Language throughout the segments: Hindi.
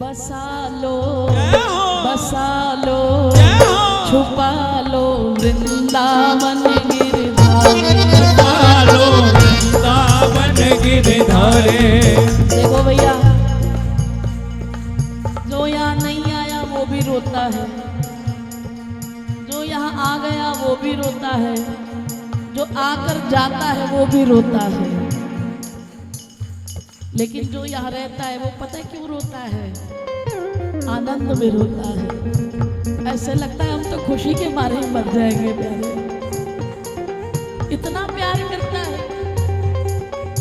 बसा लो छुपा लो वृंदावन गिरधारी, छुपा लो वृंदावन गिरधारी। देखो भैया, जो यहाँ नहीं आया वो भी रोता है, जो यहाँ आ गया वो भी रोता है, जो आकर जाता है वो भी रोता है। लेकिन जो यहाँ रहता है वो पता है क्यों रोता है? आनंद में रोता है। ऐसे लगता है हम तो खुशी के मारे ही मर जाएंगे। प्यारे इतना प्यार करता है,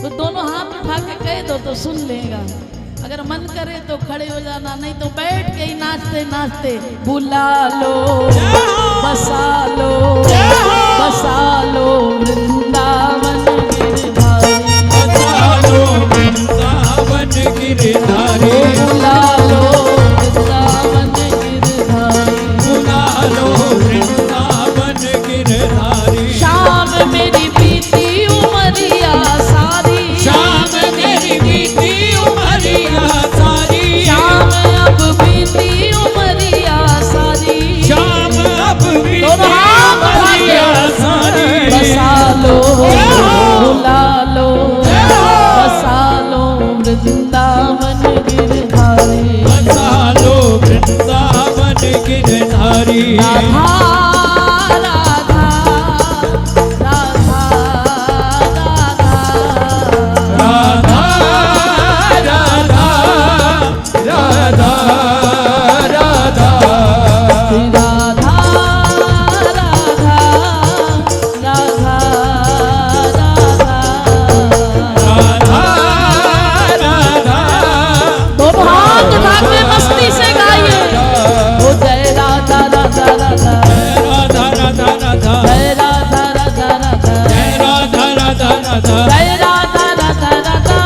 तो दोनों हाथ उठा के कह दो तो सुन लेगा। अगर मन करे तो खड़े हो जाना, नहीं तो बैठ के ही नाचते नाचते बुला लो, बसा लो वृंदावन गिरधारी, बसा लो वृंदावन गिरधारी, बुला लो वृंदावन गिरधारी, बुला लो वृंदावन गिरधारी। शाम मेरी बीती उमरिया सारी, शाम मेरी बीती उमरिया सारी, शाम अब बीती उमरिया सारी, शाम अब बीती उमरिया सारी। बसा लो बुला लो, बसा लो वृंदावन गिरधारी, बसा लो वृंदावन गिरधारी। राधा राधा राधा राधा राधा राधा राधा राधा, श्री राधा राधा राधा राधा। दोनों हाथ उठा के मस्ती से गाइए, ओ जय राधा राधा राधा, राधा राधा राधा, जय राधा राधा राधा, जय राधा राधा राधा,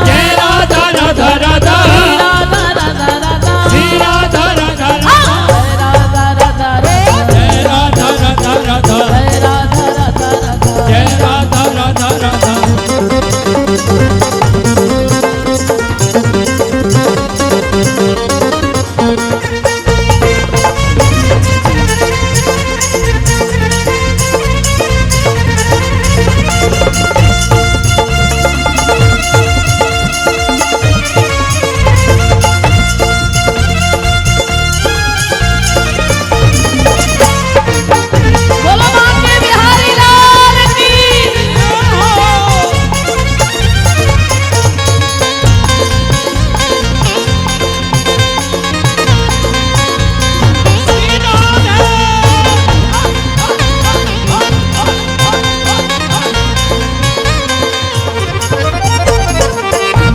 जय राधा राधा राधा, जय राधा राधा राधा, श्री राधा राधा राधा, श्री राधा राधा राधा, जय राधा राधा राधा, जय राधा राधा राधा, जय राधा राधा राधा। बोलो बांके बिहारी लाल की।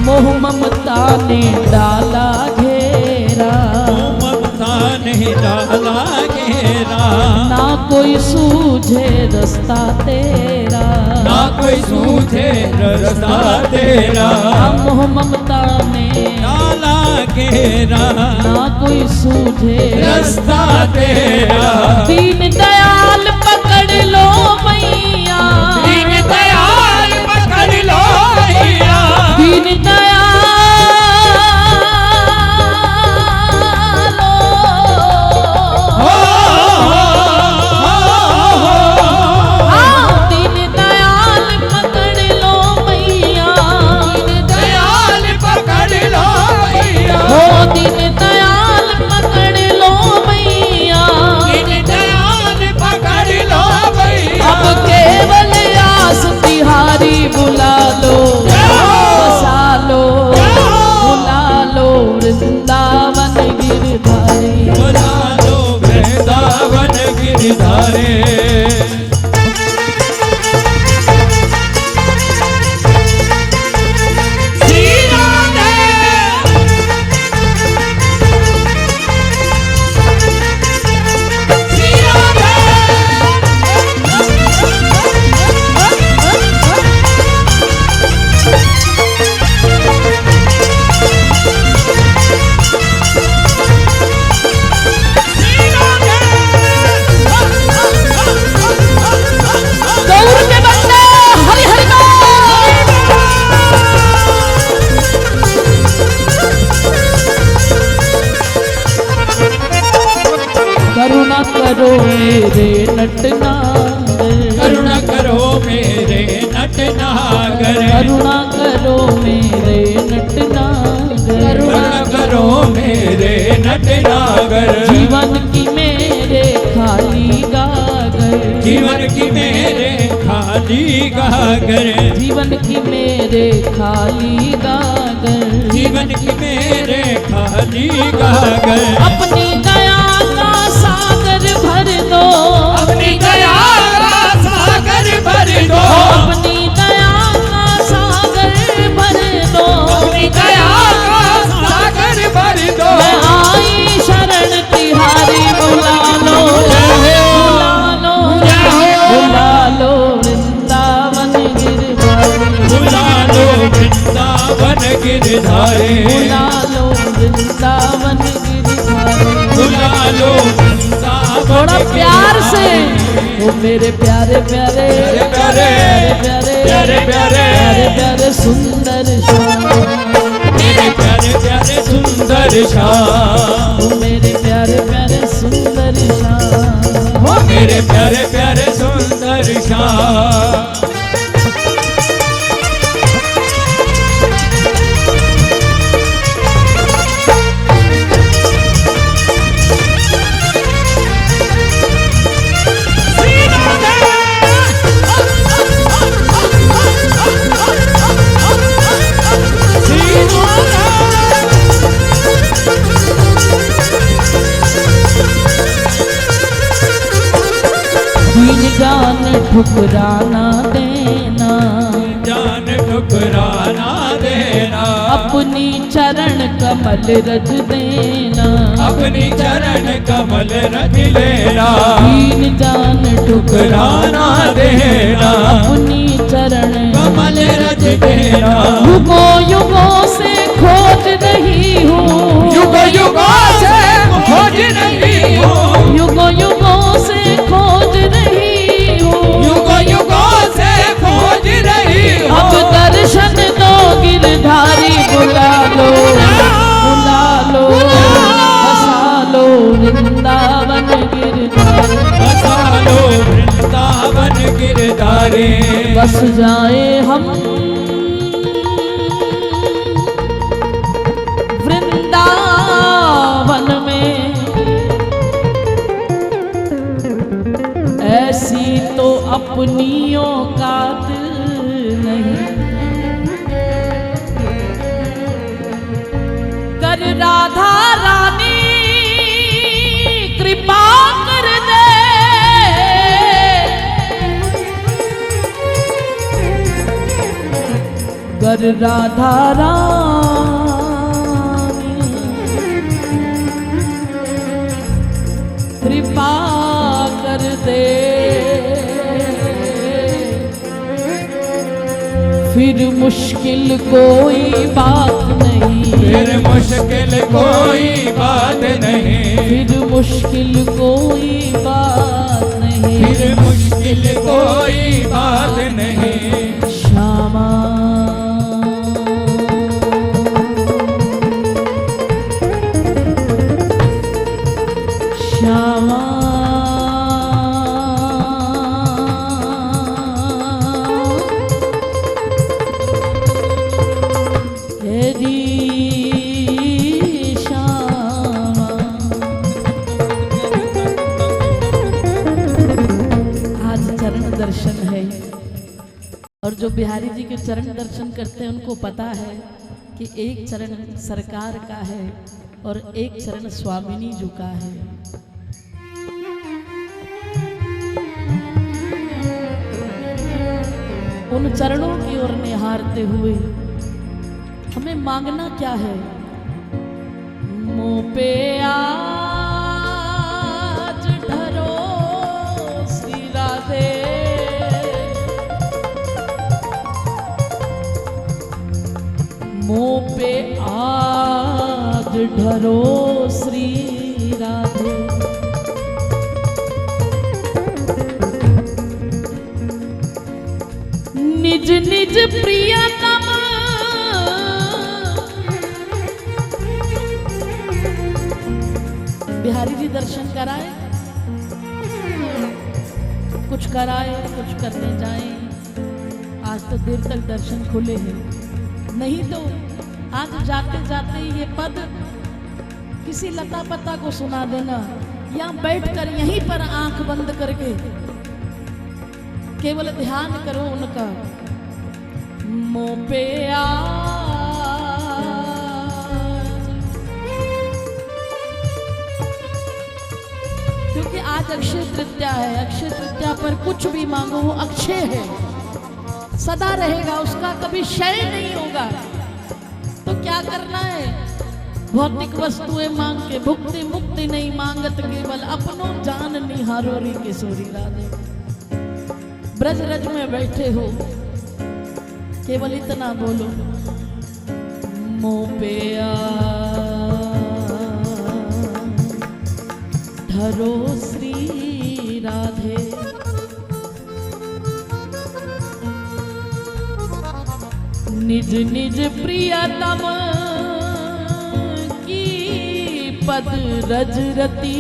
मोह ममता ने डाला घेरा, ममता ने डाला घेरा, ना कोई सूझे रास्ता तेरा, ना कोई सूझे रास्ता तेरा। मोह ममता ने डाला घेरा, ना कोई सूझे रास्ता तेरा। दीन दयाल पकड़ लो मैया, दीन दयाल पकड़ लो मैया, दीन दयाल हो हाँ, दीन दयाल पकड़ लो मैया, दयाल पकड़ लो मैया, हो दीन दयाल पकड़ लो मैया, दीन दयाल करो मेरे नटनागर, करुणा करो मेरे नटनागर, करुणा करो मेरे नटनागर, करुणा करो मेरे नटनागर। जीवन की मेरे खाली गागर, जीवन की मेरे खाली गागर, जीवन की मेरे खाली गागर, जीवन की मेरे खाली गागर। अपनी दया का सागर भर दो, अपनी दया का सागर भर दो, अपनी दया का सागर भर दो, अपनी दया का सागर भर दो। मैं आई शरण तिहारी, बुला लो बुला लो बुला लो वृंदावन गिरधारी, बुला लो वृंदावन गिरधारी, बुला लो वृंदावन गिरधारी। बुला लो वृंदावन थोड़ा प्यार से गिरधारी। ओ मेरे प्यारे प्यारे प्यारे प्यारे प्यारे प्यारे प्यारे सुंदर श्याम, मेरे प्यारे प्यारे सुंदर श्याम, ओ मेरे प्यारे प्यारे सुंदर श्याम, ओ मेरे प्यारे प्यारे सुंदर श्याम। दीन जान ठुकराना देना, जान ठुकराना देना, अपनी चरण कमल रज देना, अपनी चरण कमल रज लेना। दीन जान ठुकराना देना, अपनी चरण कमल रज देना। युगों युगों से खोज रही हूँ, युगों युगों से खोज रही हूँ, युगों युगों से खोज रही हूँ, युगों युगों से खोज रही हूँ। अब दर्शन दो गिरधारी, बुला लो बुला लो हंसा लो वृंदावन गिरधारी, बसा लो वृंदावन गिरधारी। बस जाए हम वृंदावन में, ऐसी तो अपनियों का दिल नहीं, कर राधा रानी कृपा कर दे, कर राधा रानी कृपा कर दे, फिर मुश्किल कोई बात नहीं, फिर मुश्किल कोई बात नहीं, फिर मुश्किल कोई बात नहीं, फिर मुश्किल कोई बात नहीं। श्यामा श्यामा तेरी श्यामा। आज चरण दर्शन है, और जो बिहारी जी के चरण दर्शन करते हैं उनको पता है कि एक चरण सरकार का है और एक चरण स्वामिनी जी का है। उन चरणों की ओर निहारते हुए हमें मांगना क्या है? मुँह पे आज धरो श्री राधे, मुँह पे आज धरो श्री राधे, निज निज प्रियतम बिहारी जी दर्शन कराए। कुछ कराए, कुछ करने जाए। आज तो देर तक दर्शन खुले हैं, नहीं तो आज जाते जाते ये पद किसी लता पता को सुना देना, या बैठकर यहीं पर आंख बंद करके केवल ध्यान करो उनका। मोह पे क्योंकि आज अक्षय तृतीया है। अक्षय तृतीया पर कुछ भी मांगो वो अक्षय है, सदा रहेगा, उसका कभी क्षय नहीं होगा। तो क्या करना है? भौतिक वस्तुएं मांग के भुक्ति मुक्ति नहीं मांगत, केवल अपनों जान निहारो री किशोरी राधे। ब्रज रज में बैठे हो, केवल इतना बोलो, मोह पे धरो श्री राधे। निज निज प्रियतम की पद रज रति,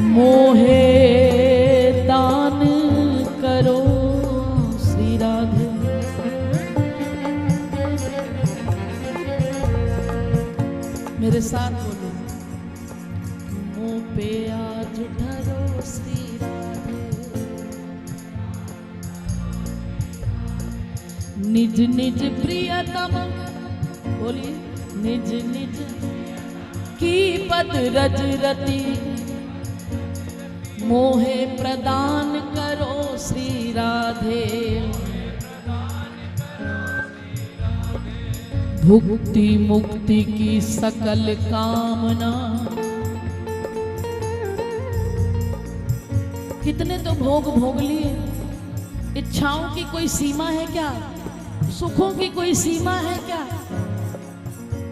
मोहे दान करो श्री राधे। मेरे साथ बोलो, मुँह पे आज धरो श्री राधे। निज निज प्रियतम, बोलिए, निज निज की पद रज रति, मोहे प्रदान करो श्री राधे। भुक्ति मुक्ति की सकल कामना। कितने तो भोग भोग लिए, इच्छाओं की कोई सीमा है क्या? सुखों की कोई सीमा है क्या?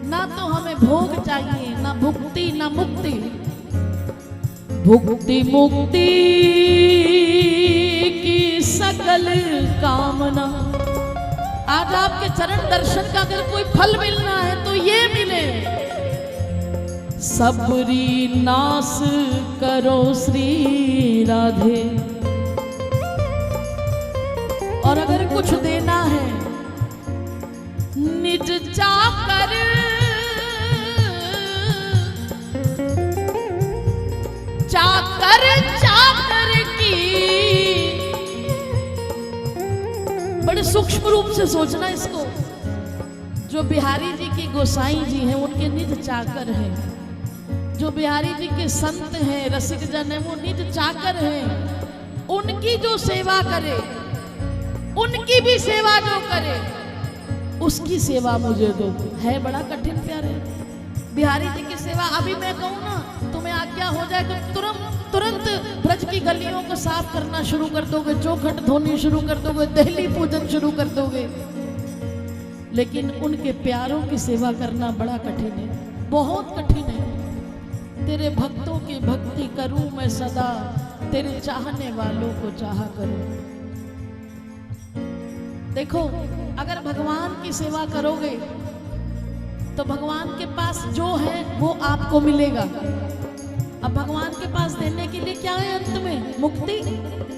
ना तो हमें भोग चाहिए, ना भुक्ति ना मुक्ति। भुक्ति मुक्ति की सकल कामना। आज आपके चरण दर्शन का अगर कोई फल मिलना है तो ये मिले, सबरी नाश करो श्री राधे। और अगर कुछ देना है, निज चाकर चाकर चाकर की, बड़े सूक्ष्म रूप से सोचना इसको। जो बिहारी जी की गोसाई जी हैं उनके निज चाकर हैं, जो बिहारी जी के संत हैं रसिक जन हैं वो निज चाकर हैं। उनकी जो सेवा करे, उनकी भी सेवा जो करे, उसकी सेवा मुझे दो। है बड़ा कठिन प्यारे बिहारी जी की सेवा। अभी मैं कहूँ ना तुम्हें आज्ञा हो जाए तो तुरंत ब्रज की गलियों को साफ करना शुरू कर दोगे, चौखट धोनी शुरू कर दोगे, दहली पूजन शुरू कर दोगे। लेकिन उनके प्यारों की सेवा करना बड़ा कठिन है, बहुत कठिन है। तेरे भक्तों की भक्ति करूं मैं सदा, तेरे चाहने वालों को चाहा करूं। देखो, अगर भगवान की सेवा करोगे तो भगवान के पास जो है वो आपको मिलेगा। अब भगवान के पास देने के लिए क्या है अंत में? मुक्ति,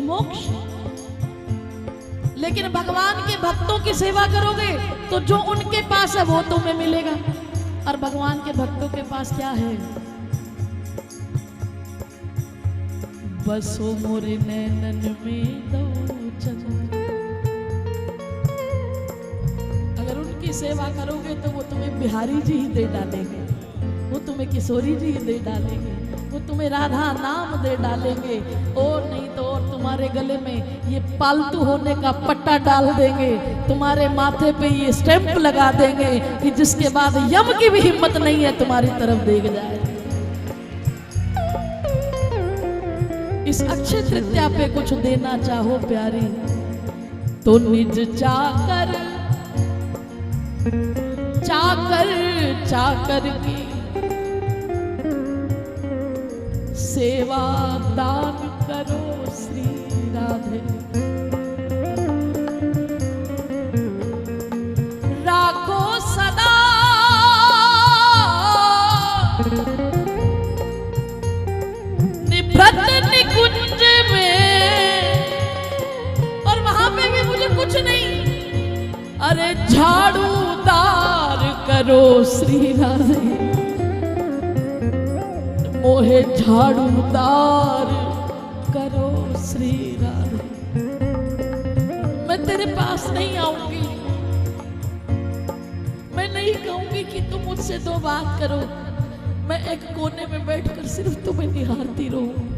मोक्ष। लेकिन भगवान के भक्तों की सेवा करोगे तो जो उनके पास है वो तुम्हें मिलेगा। और भगवान के भक्तों के पास क्या है? बसो मोरे नैनन में दो चंद। अगर उनकी सेवा करोगे तो वो तुम्हें बिहारी जी ही दे डालेंगे, वो तुम्हें किशोरी जी ही दे डालेंगे, वो तुम्हें राधा नाम दे डालेंगे। और नहीं तो और तुम्हारे गले में ये पालतू होने का पट्टा डाल देंगे, तुम्हारे माथे पे ये स्टैंप लगा देंगे कि जिसके बाद यम की भी हिम्मत नहीं है तुम्हारी तरफ देख जाए। इस अक्षय तृतीया पे कुछ देना चाहो प्यारी तो निज चाकर चाकर चाकर की सेवा दान करो श्री राधे। राखो सदा अरे झाड़ूदार करो श्री राधे, मोहे झाड़ूदार करो श्री राधे। मैं तेरे पास नहीं आऊंगी, मैं नहीं कहूंगी कि तुम मुझसे दो बात करो, मैं एक कोने में बैठकर सिर्फ तुम्हें निहारती रहूं।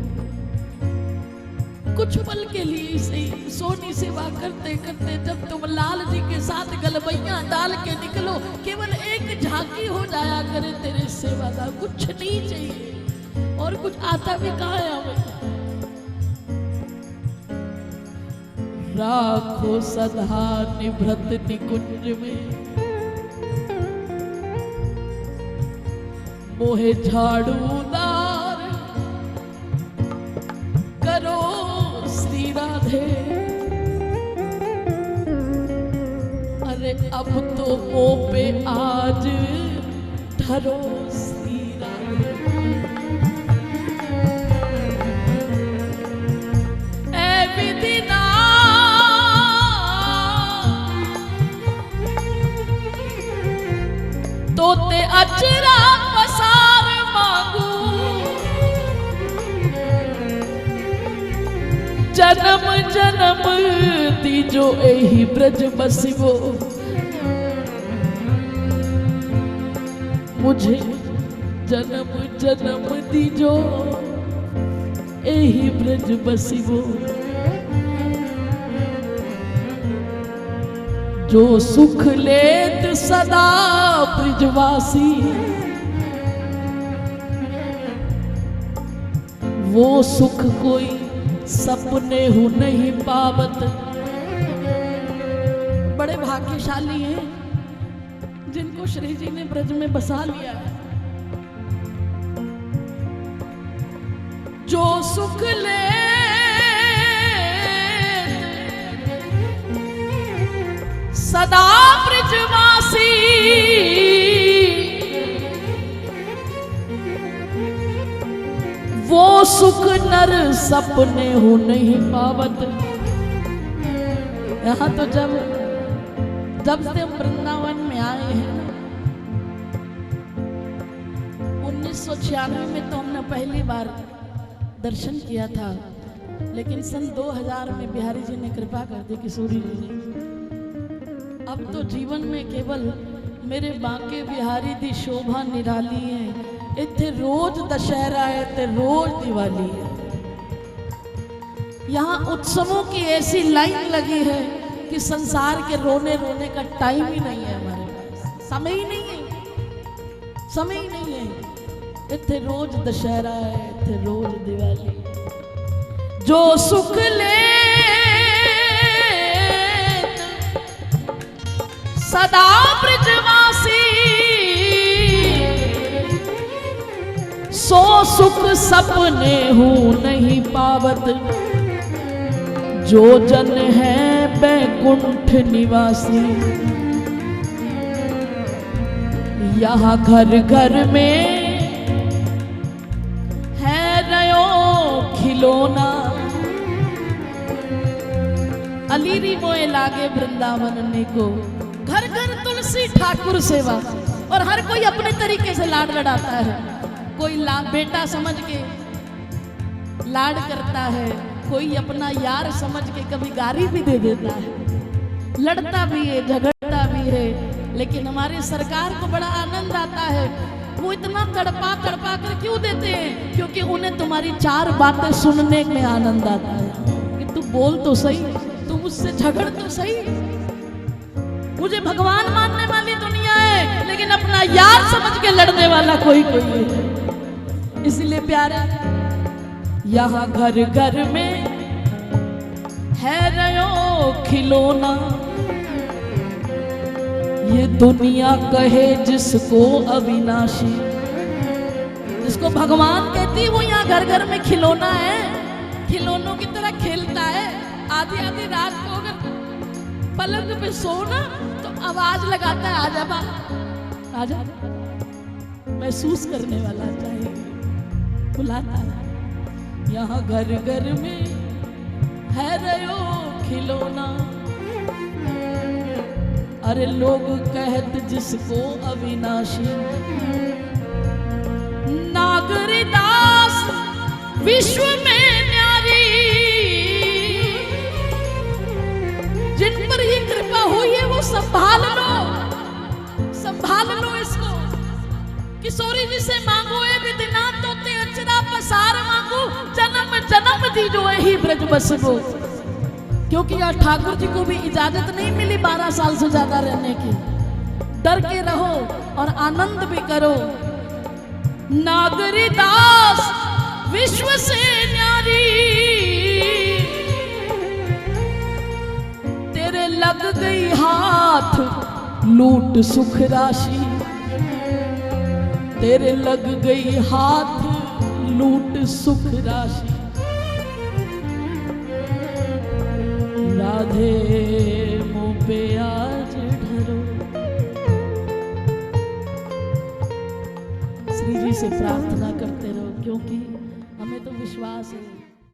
कुछ पल के लिए सही सोनी सेवा करते करते जब तुम लाल जी के साथ गलबैया डाल के निकलो, केवल एक झांकी हो जाया करे तेरे सेवा का, कुछ नहीं चाहिए और कुछ आता भी कहाँ है हमें। राखो सदा निभृत निकुंज में, मोहे झाड़ूदार करो श्री राधे। अरे अब तो मुँह पे आज ठहरो श्री राधे। ऐ विधिना तोते अचरा पसार मांगू, जन्म जन्म दीजो एही ब्रज बसिवो, मुझे जन्म जन्म दीजो एही ब्रज बसिवो। जो सुख लेत सदा ब्रिजवासी, वो सुख कोई सपने हु नहीं पावत। बड़े भाग्यशाली हैं जिनको श्री जी ने ब्रज में बसा लिया है। जो सुख ले सदा ब्रिजवासी, वो सुख नर सपने हो नहीं पावत। यहाँ तो जब से हम वृंदावन में आए हैं, 1996 में तो हमने पहली बार दर्शन किया था, लेकिन सन 2000 में बिहारी जी ने कृपा कर दी, किशोरी जी ने। अब तो जीवन में केवल मेरे बांके बिहारी दी शोभा निराली है। इत्थे रोज दशहरा है, इत्थे रोज दिवाली है। यहाँ उत्सवों की ऐसी लाइन लगी है कि संसार के रोने रोने का टाइम ही नहीं है हमारे पास, समय ही नहीं है, समय ही नहीं है। इत्थे रोज दशहरा है, इत्थे रोज दिवाली। जो सुख ले सदा ब्रिजवासी, सो सुख सपने हूँ नहीं पावत। जो जन है बैकुंठ निवासी, यहाँ घर घर में है रयो खिलौना। अलीरी मोए लागे वृंदावन ने को, घर घर तुलसी ठाकुर सेवा। और हर कोई अपने तरीके से लाड लड़ाता है। कोई बेटा समझ के लाड करता है, कोई अपना यार समझ के कभी गारी भी दे देता है, लड़ता भी है, झगड़ता भी है। लेकिन हमारी सरकार को बड़ा आनंद आता है। वो इतना तड़पा तड़पा कर क्यों देते हैं? क्योंकि उन्हें तुम्हारी चार बातें सुनने में आनंद आता है कि तू बोल तो सही, तू मुझसे झगड़ तो सही। मुझे भगवान मानने वाली दुनिया है, लेकिन अपना यार समझ के लड़ने वाला कोई कोई है। इसलिए प्यारे, यहाँ घर घर में है रयो खिलौना। ये दुनिया कहे जिसको अविनाशी, जिसको भगवान कहती है, वो यहाँ घर घर में खिलौना है, खिलौनों की तरह खेलता है। आधी आधी रात को अगर पलंग पे सोना तो आवाज लगाता है, आजा बाबा आजा। महसूस करने वाला चाहिए, बुलाता है। यहाँ घर घर में है रयो खिलौना। अरे लोग कहत जिसको अविनाशी, नागरिदास विश्व में न्यारी, जिन पर ये कृपा हुई है वो संभाल लो इसको। किशोरी जी से मांगो ए विधिनाथ तो ते अचरा पसार मांगो, जन्म जन्म दी जो ही ब्रज बसबो। क्योंकि यार ठाकुर जी को भी इजाजत नहीं मिली 12 साल से ज्यादा रहने की। डर के रहो और आनंद भी करो। नागरिदास विश्व से न्यारी, तेरे लग गई हाथ लूट सुख राशि, तेरे लग गई हाथ लूट सुख राशि। राधे मुँह पे आज ढरो। श्री जी से प्रार्थना करते रहो, क्योंकि हमें तो विश्वास है